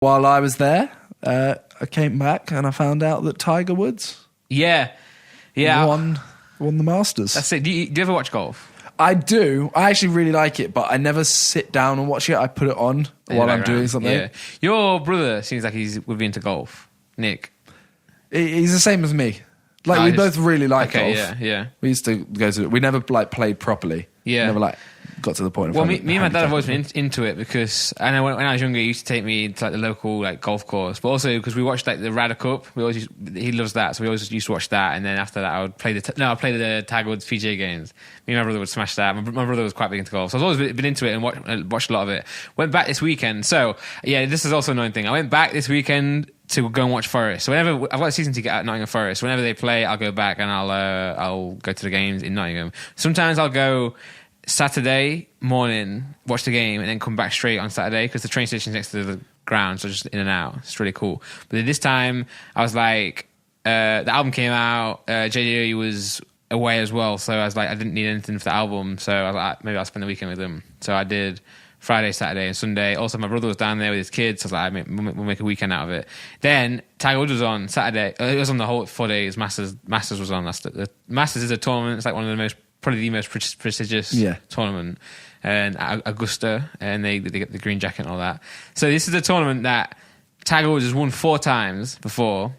While I was there, I came back and I found out that Tiger Woods Yeah. won the Masters. That's it. Do you ever watch golf? I do. I actually really like it, but I never sit down and watch it. I put it on while I'm doing something. Yeah. Your brother seems like would be into golf. Nick. He's the same as me. Like, we both really like golf. Yeah. We used to go to it. We never played properly. Yeah. Never got to the point of me and my dad have always been into it because I know when I was younger, he used to take me to the local golf course, but also because we watched the Ryder Cup. He loves that, so we always used to watch that. And then after that, I would play I'd play the Tiger Woods PGA games. Me and my brother would smash that. My brother was quite big into golf, so I've always been into it and watched a lot of it. Went back this weekend, so yeah, this is also another thing. I went back this weekend to go and watch Forest. So whenever I've got a season ticket at Nottingham Forest, whenever they play, I'll go back and I'll go to the games in Nottingham. Sometimes I'll go Saturday morning, watch the game, and then come back straight on Saturday because the train station's next to the ground, so just in and out. It's really cool. But then this time, I was like, the album came out, JDE was away as well, so I was like, I didn't need anything for the album, so I was like, maybe I'll spend the weekend with him. So I did Friday, Saturday, and Sunday. Also, my brother was down there with his kids, so I was like, we'll make a weekend out of it. Then Tiger Woods was on Saturday. It was on the whole 4 days. Masters was on. The Masters is a tournament. It's like one of the probably the most prestigious tournament, and Augusta, and they get the green jacket and all that. So this is a tournament that Tiger Woods has won 4 times before,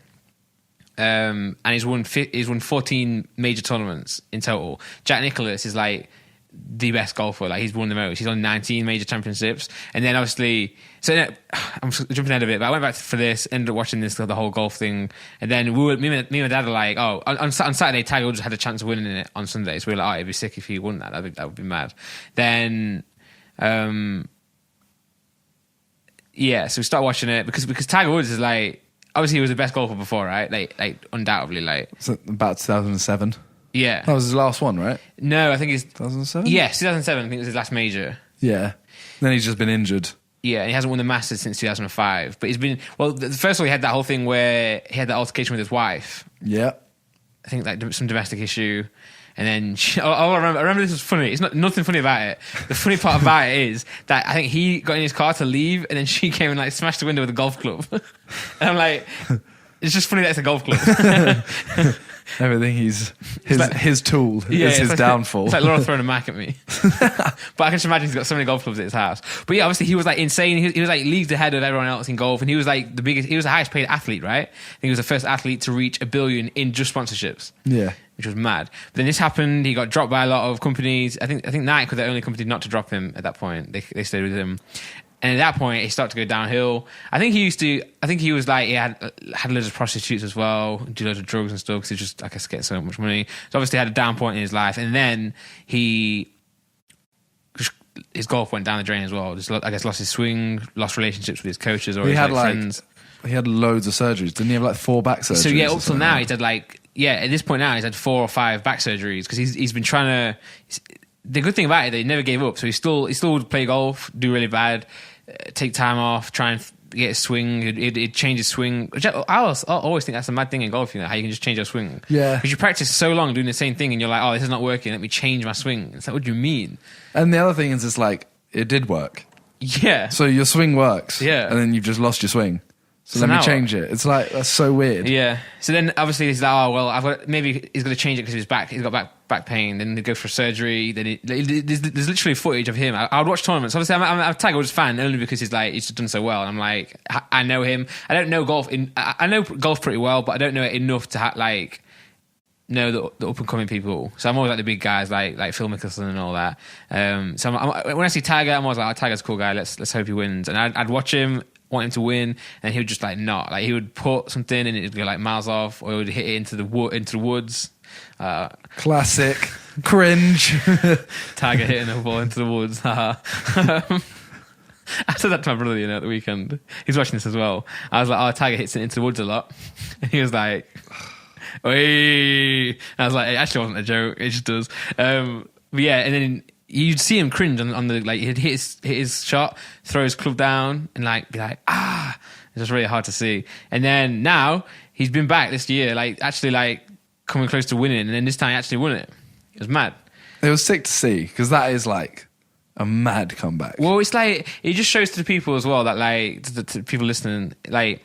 and he's won 14 major tournaments in total. Jack Nicklaus is like the best golfer. Like, he's won the most. He's on 19 major championships. And then obviously, I'm jumping ahead a bit, but I went back for this, ended up watching the whole golf thing. And then me and my dad are like, on Saturday, Tiger Woods had a chance of winning it on Sunday. So we were like, it'd be sick if he won that. That would be mad. Then, so we started watching it because Tiger Woods is like, obviously he was the best golfer before, right? Like undoubtedly, like. So about 2007. Yeah. That was his last one, right? No, I think it's 2007? Yes, 2007, I think it was his last major. Yeah. Then he's just been injured. Yeah, and he hasn't won the Masters since 2005. But he's been... Well, first of all, he had that whole thing where he had that altercation with his wife. Yeah. I think like some domestic issue. And then... I remember this was funny. It's nothing funny about it. The funny part about it is that I think he got in his car to leave, and then she came and smashed the window with a golf club. And I'm like... It's just funny that it's a golf club. Everything his tool is his downfall. It's like Laura throwing a Mac at me. But I can just imagine he's got so many golf clubs at his house. But yeah, obviously he was insane. He was leagues ahead of everyone else in golf, and he was the biggest. He was the highest paid athlete, right? I think he was the first athlete to reach $1 billion in just sponsorships. Yeah, which was mad. But then this happened. He got dropped by a lot of companies. I think Nike was the only company not to drop him at that point. They stayed with him. And at that point, it started to go downhill. I think he was he had loads of prostitutes as well, do loads of drugs and stuff because he just, I guess, get so much money. So obviously had a down point in his life. And then his golf went down the drain as well. Just, I guess, lost his swing, lost relationships with his coaches or his friends. He had loads of surgeries. Didn't he have 4 back surgeries? So yeah, up till now, he's had at this point now, he's had 4 or 5 back surgeries because he's been trying to... The good thing about it, they never gave up. So he still would play golf, do really bad, take time off, try and get a swing. He'd change his swing. Which I always think that's a mad thing in golf, how you can just change your swing. Yeah. Because you practice so long doing the same thing and you're like, this is not working, let me change my swing. It's like, what do you mean? And the other thing is, it did work. Yeah. So your swing works. Yeah. And then you've just lost your swing. So let me change it. It's that's so weird. Yeah. So then obviously he's like, maybe he's going to change it because he's got back pain. Then they go for surgery. Then there's literally footage of him. I would watch tournaments. Obviously I'm a Tiger Woods fan only because he's just done so well. And I'm like, I know him. I don't know golf. I know golf pretty well, but I don't know it enough to know the up and coming people. So I'm always like the big guys like Phil Mickelson and all that. So when I see Tiger, I'm always like, Tiger's a cool guy. Let's hope he wins. And I'd watch him, want him to win, and he would just not. He would put something and it'd go miles off, or he would hit it into the woods. Classic. Cringe. Tiger hitting a ball into the woods. I said that to my brother at the weekend. He's watching this as well. I was like, Tiger hits it into the woods a lot. And he was like, "Oi." And I was like, it actually wasn't a joke, it just does. But yeah, and then you'd see him cringe on the he'd hit his shot, throw his club down, and be like, It's just really hard to see. And then now he's been back this year, actually coming close to winning, and then this time he actually won it. It was mad. It was sick to see because that is a A mad comeback. Well, it's like, it just shows to the people as well that, like, to people listening, like,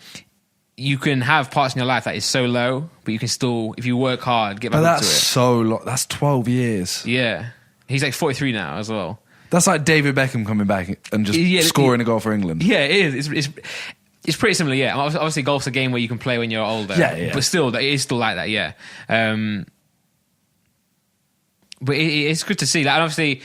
you can have parts in your life that is so low, but you can still, if you work hard, get back But up to that's it. so long. That's 12 years. Yeah. He's like 43 now as well. That's like David Beckham coming back and just scoring a goal for England. Yeah, it is. It's pretty similar, yeah. Obviously, golf's a game where you can play when you're older. Yeah. But still, it is still like that, yeah. But it's good to see. Like, and obviously,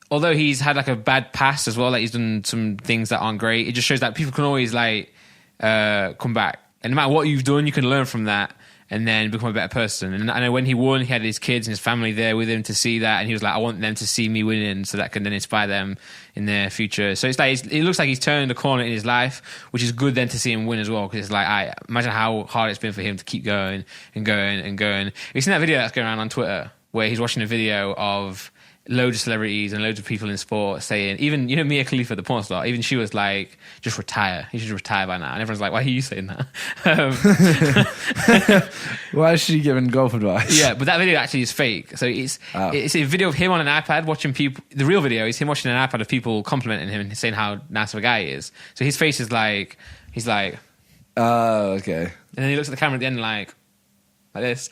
although he's had like a bad past as well, like he's done some things that aren't great, it just shows that people can always like come back. And no matter what you've done, you can learn from that and then become a better person. And I know when he won, he had his kids and his family there with him to see that. And he was like, I want them to see me winning so that can then inspire them in their future. So it's like, it looks like he's turned a corner in his life, which is good then to see him win as well. Because it's like, I imagine how hard it's been for him to keep going and going and going. Have you seen that video that's going around on Twitter where he's watching a video of loads of celebrities and loads of people in sport saying, even, you know, Mia Khalifa, the porn star, even she was like, just retire. You should retire by now. And everyone's like, why are you saying that? Why is she giving golf advice? Yeah, but that video actually is fake. So it's a video of him on an iPad watching people. The real video is him watching an iPad of people complimenting him and saying how nice of a guy he is. So his face is like, he's like, oh, okay. and then he looks at the camera at the end like this.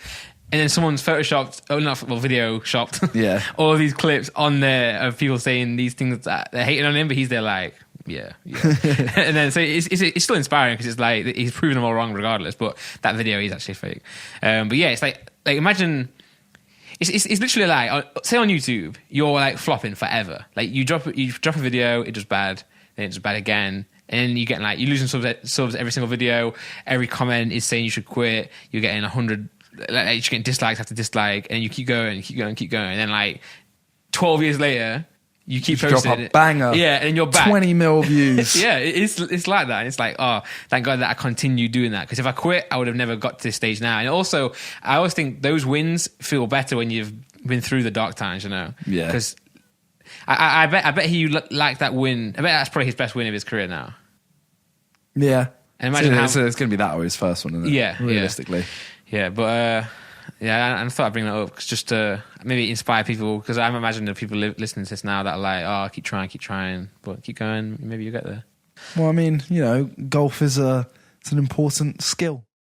And then someone's video shopped Yeah. all of these clips on there of people saying these things that they're hating on him, but he's there like, yeah. And then so it's still inspiring because it's like he's proven them all wrong regardless, but that video is actually fake. But yeah, it's like imagine it's literally like, say on YouTube, you're like flopping forever. Like you drop a video, it does bad, then it does bad again. And you get like, you're losing subs every single video. Every comment is saying you should quit. You're getting 100, like you're getting dislikes after dislike, and you keep going, and then like 12 years later, you keep posting. Drop a banger. Yeah, and you're back. 20 mil views. Yeah, it's like that. And it's like, oh, thank God that I continue doing that. Because if I quit, I would have never got to this stage now. And also, I always think those wins feel better when you've been through the dark times, you know? Yeah. Because I bet he liked that win. I bet that's probably his best win of his career now. Yeah. And imagine it's going to be that or his first one, isn't it? Yeah. Realistically. Yeah, but I thought I'd bring that up just to maybe inspire people, because I'm imagining the people listening to this now that are like, oh, keep trying, but keep going, maybe you'll get there. Well, I mean, you know, golf is it's an important skill.